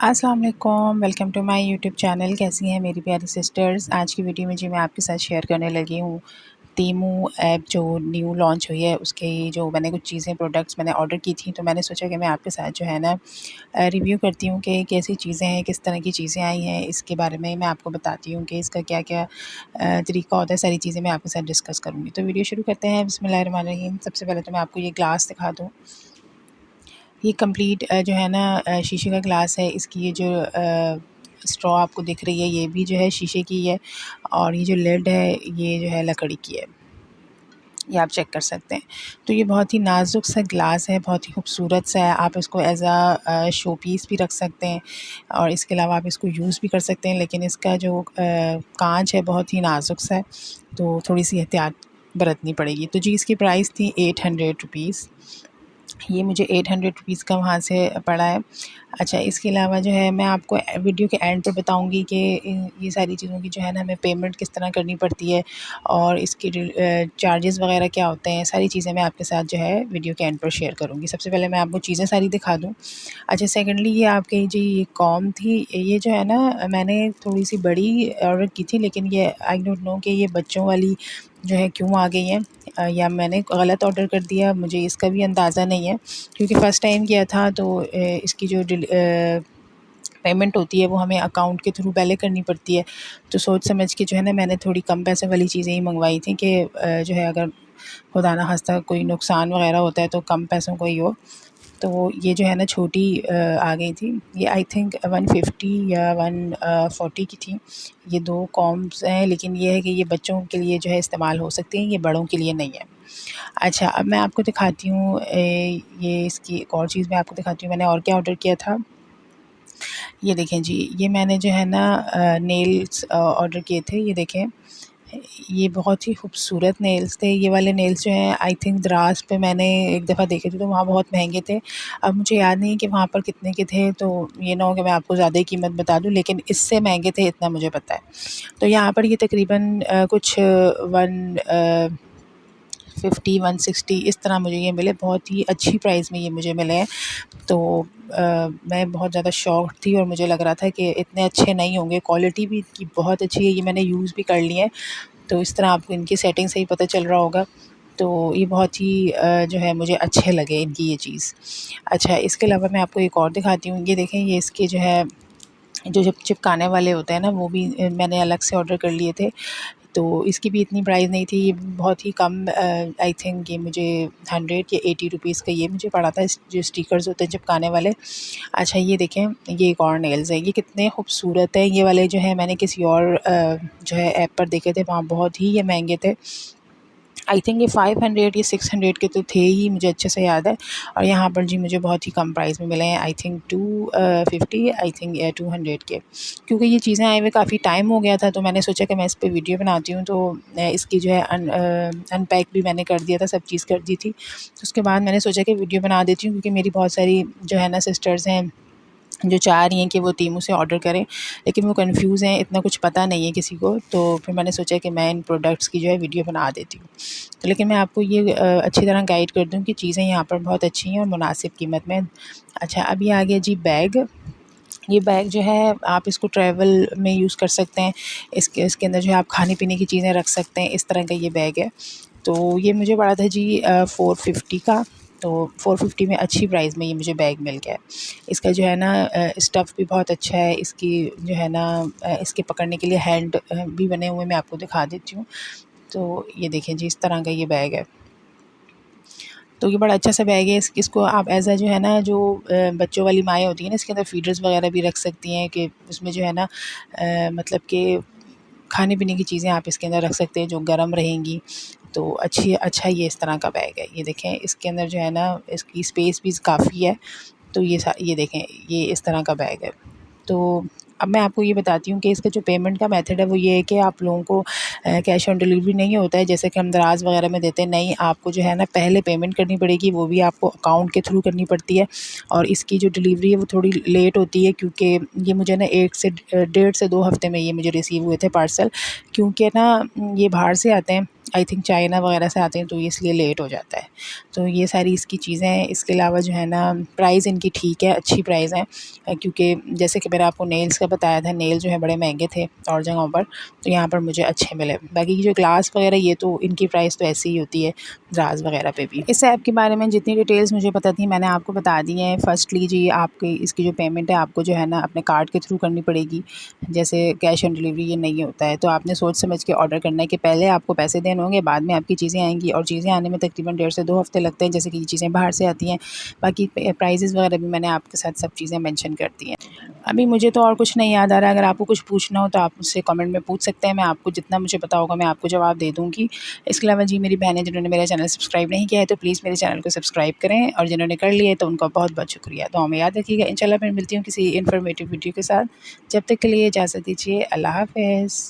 अस्सलाम वालेकुम, welcome to my YouTube channel. कैसी हैं मेरी प्यारी सिस्टर्स। आज की वीडियो में जी मैं आपके साथ शेयर करने लगी हूँ टीमू ऐप जो न्यू लॉन्च हुई है, उसके जो मैंने कुछ चीज़ें प्रोडक्ट्स मैंने ऑर्डर की थी, तो मैंने सोचा कि मैं आपके साथ जो है ना रिव्यू करती हूँ कि कैसी चीज़ें हैं, किस तरह की चीज़ें आई हैं। इसके बारे में मैं आपको बताती हूँ कि इसका क्या क्या तरीका होता है। सारी चीज़ें मैं आपके साथ डिस्कस करूँगी। तो वीडियो शुरू करते हैं। बिस्मिल्लाहिर्रहमानिर्रहीम। सबसे पहले तो मैं आपको ये ग्लास दिखा दूँ। ये कंप्लीट जो है ना शीशे का ग्लास है। इसकी ये जो स्ट्रॉ आपको दिख रही है, ये भी जो है शीशे की है, और ये जो लिड है ये जो है लकड़ी की है। ये आप चेक कर सकते हैं। तो ये बहुत ही नाजुक सा ग्लास है, बहुत ही खूबसूरत सा है। आप इसको एज़ शो पीस भी रख सकते हैं, और इसके अलावा आप इसको यूज़ भी कर सकते हैं। लेकिन इसका जो कांच है बहुत ही नाजुक सा है, तो थोड़ी सी एहतियात बरतनी पड़ेगी। तो जी इसकी प्राइस थी 800 रुपीज़। ये मुझे 800 रुपीज़ का वहाँ से पड़ा है। अच्छा, इसके अलावा जो है मैं आपको वीडियो के एंड पे बताऊँगी कि ये सारी चीज़ों की जो है ना हमें पेमेंट किस तरह करनी पड़ती है, और इसके चार्जेस वगैरह क्या होते हैं। सारी चीज़ें मैं आपके साथ जो है वीडियो के एंड पर शेयर करूँगी। सबसे पहले मैं आपको चीज़ें सारी दिखा दूँ। अच्छा, सेकंडली ये आपकी जी ये कॉम थी, ये जो है ना मैंने थोड़ी-सी बड़ी ऑर्डर की थी, लेकिन ये आई डोंट नो कि ये बच्चों वाली जो है क्यों आ गई हैं, या मैंने गलत ऑर्डर कर दिया, मुझे इसका भी अंदाज़ा नहीं है। क्योंकि फ़र्स्ट टाइम किया था, तो इसकी जो पेमेंट होती है वो हमें अकाउंट के थ्रू पहले करनी पड़ती है। तो सोच समझ के जो है ना मैंने थोड़ी कम पैसे वाली चीज़ें ही मँगवाई थी कि जो है अगर खुदा ना ख़ास्ता कोई नुकसान वग़ैरह होता है तो कम पैसों का ही हो। तो ये जो है ना छोटी आ गई थी। ये आई थिंक 150 या 140 की थी। ये 2 कॉम्ब्स हैं, लेकिन ये है कि ये बच्चों के लिए जो है इस्तेमाल हो सकती हैं, ये बड़ों के लिए नहीं है। अच्छा, अब मैं आपको दिखाती हूँ ये इसकी एक और चीज़ मैं आपको दिखाती हूँ मैंने और क्या ऑर्डर किया था। ये देखें जी, ये मैंने जो है ना नेल्स ऑर्डर किए थे। ये देखें, ये बहुत ही खूबसूरत नेल्स थे। ये वाले नेल्स जो हैं आई थिंक दराज पे मैंने एक दफ़ा देखे थे, तो वहाँ बहुत महंगे थे। अब मुझे याद नहीं है कि वहाँ पर कितने के थे, तो ये ना हो कि मैं आपको ज़्यादा ही कीमत बता दूँ, लेकिन इससे महंगे थे इतना मुझे पता है। तो यहाँ पर ये तकरीबन कुछ 150 160 इस तरह मुझे ये मिले। बहुत ही अच्छी प्राइस में ये मुझे मिले हैं। तो मैं बहुत ज़्यादा शॉक्ड थी, और मुझे लग रहा था कि इतने अच्छे नहीं होंगे। क्वालिटी भी इनकी बहुत अच्छी है। ये मैंने यूज़ भी कर ली है, तो इस तरह आपको इनकी सेटिंग से ही पता चल रहा होगा। तो ये बहुत ही जो है मुझे अच्छे लगे इनकी ये चीज़। अच्छा, इसके अलावा मैं आपको एक और दिखाती हूँ। ये देखें, ये इसके जो है जो चिपकाने वाले होते हैं ना, वो भी मैंने अलग से ऑर्डर कर लिए थे। तो इसकी भी इतनी प्राइस नहीं थी। ये बहुत ही कम आई थिंक ये मुझे 100 या 80 रुपीज़ का ये मुझे पड़ा था, इस जो स्टिकर्स होते हैं चिपकाने वाले। अच्छा, ये देखें, ये एक और नेल्स है। ये कितने खूबसूरत हैं। ये वाले जो है मैंने किसी और जो है ऐप पर देखे थे, वहाँ बहुत ही ये महंगे थे। आई थिंक ये 500 या 600 के तो थे ही, मुझे अच्छे से याद है। और यहाँ पर जी मुझे बहुत ही कम प्राइस में मिले हैं। आई थिंक 250 आई थिंक या 200 के। क्योंकि ये चीज़ें आए हुए काफ़ी टाइम हो गया था, तो मैंने सोचा कि मैं इस पे वीडियो बनाती हूँ। तो इसकी जो है अनपैक भी मैंने कर दिया था, सब चीज़ कर दी थी। तो उसके बाद मैंने सोचा कि वीडियो बना देती हूँ, क्योंकि मेरी बहुत सारी जो है ना सिस्टर्स हैं जो चाह रही हैं कि वो टीमू से ऑर्डर करें, लेकिन वो कंफ्यूज़ हैं, इतना कुछ पता नहीं है किसी को। तो फिर मैंने सोचा कि मैं इन प्रोडक्ट्स की जो है वीडियो बना देती हूँ। तो लेकिन मैं आपको ये अच्छी तरह गाइड कर दूँ कि चीज़ें यहाँ पर बहुत अच्छी हैं और मुनासिब कीमत में। अच्छा, अब ये आ गया जी बैग। ये बैग जो है आप इसको ट्रैवल में यूज़ कर सकते हैं। इसके इसके अंदर जो है आप खाने-पीने की चीज़ें रख सकते हैं। इस तरह का ये बैग है। तो ये मुझे पड़ा था जी 450 का। तो 450 में अच्छी प्राइस में ये मुझे बैग मिल गया है। इसका जो है ना स्टफ़ भी बहुत अच्छा है। इसकी जो है ना इसके पकड़ने के लिए हैंड भी बने हुए, मैं आपको दिखा देती हूँ। तो ये देखें जी, इस तरह का ये बैग है। तो ये बड़ा अच्छा सा बैग है। इसको आप एज़ जो है ना जो बच्चों वाली माएँ होती हैं ना, इसके अंदर फ़ीडर्स वग़ैरह भी रख सकती हैं, कि उसमें जो है ना मतलब कि खाने-पीने की चीज़ें आप इसके अंदर रख सकते हैं जो गर्म रहेंगी। तो अच्छा ये इस तरह का बैग है। ये देखें, इसके अंदर जो है ना इसकी स्पेस भी काफ़ी है। तो ये देखें, ये इस तरह का बैग है। तो अब मैं आपको ये बताती हूँ कि इसका जो पेमेंट का मेथड है वो ये है कि आप लोगों को कैश ऑन डिलीवरी नहीं होता है, जैसे कि हम दराज़ वग़ैरह में देते हैं। नहीं, आपको जो है ना पहले पेमेंट करनी पड़ेगी, वो भी आपको अकाउंट के थ्रू करनी पड़ती है। और इसकी जो डिलीवरी है वो थोड़ी लेट होती है, क्योंकि ये मुझे ना 1 से 1.5 से 2 हफ़्ते में ये मुझे रिसीव हुए थे पार्सल। क्योंकि ना ये बाहर से आते हैं, आई थिंक चाइना वगैरह से आते हैं, तो इसलिए लेट हो जाता है। तो ये सारी इसकी चीज़ें हैं। इसके अलावा जो है ना, प्राइस इनकी ठीक है, अच्छी प्राइस है, क्योंकि जैसे कि मैंने आपको नेल्स का बताया था, नेल जो है बड़े महंगे थे और जगहों पर, तो यहाँ पर मुझे अच्छे मिले। बाकी की जो ग्लास वगैरह, ये तो इनकी प्राइस तो ऐसी ही होती है द्रास वगैरह पे भी। इस ऐप के बारे में जितनी डिटेल्स मुझे पता थी मैंने आपको बता दी हैं। फर्स्टली जी, आपकी इसकी जो पेमेंट है आपको जो है ना अपने कार्ड के थ्रू करनी पड़ेगी। जैसे कैश ऑन डिलीवरी ये नहीं होता है, तो आपने सोच समझ के ऑर्डर करना है कि पहले आपको पैसे देने होंगे, बाद में आपकी चीज़ें आएँगी, और चीज़ें आने में तकरीबन 1.5 से 2 हफ़्ते लगते हैं, जैसे कि ये चीज़ें बाहर से आती हैं। बाकी प्राइसेस वगैरह भी मैंने आपके साथ सब चीज़ें मेंशन कर दी हैं। अभी मुझे तो और कुछ नहीं याद आ रहा है। अगर आपको कुछ पूछना हो तो आप मुझसे कमेंट में पूछ सकते हैं, मैं आपको जितना मुझे पता होगा मैं आपको जवाब दे दूँगी। इसके अलावा जी, मेरी बहनें जिन्होंने मेरा चैनल सब्सक्राइब नहीं किया है, तो प्लीज़ मेरे चैनल को सब्सक्राइब करें, और जिन्होंने कर लिया है तो उनका बहुत-बहुत शुक्रिया। दुआ में याद रखिएगा। इंशाल्लाह फिर मिलती हूँ किसी इन्फॉर्मेटिव वीडियो के साथ। जब तक के लिए इजाज़त दीजिए। अल्लाह हाफ़िज़।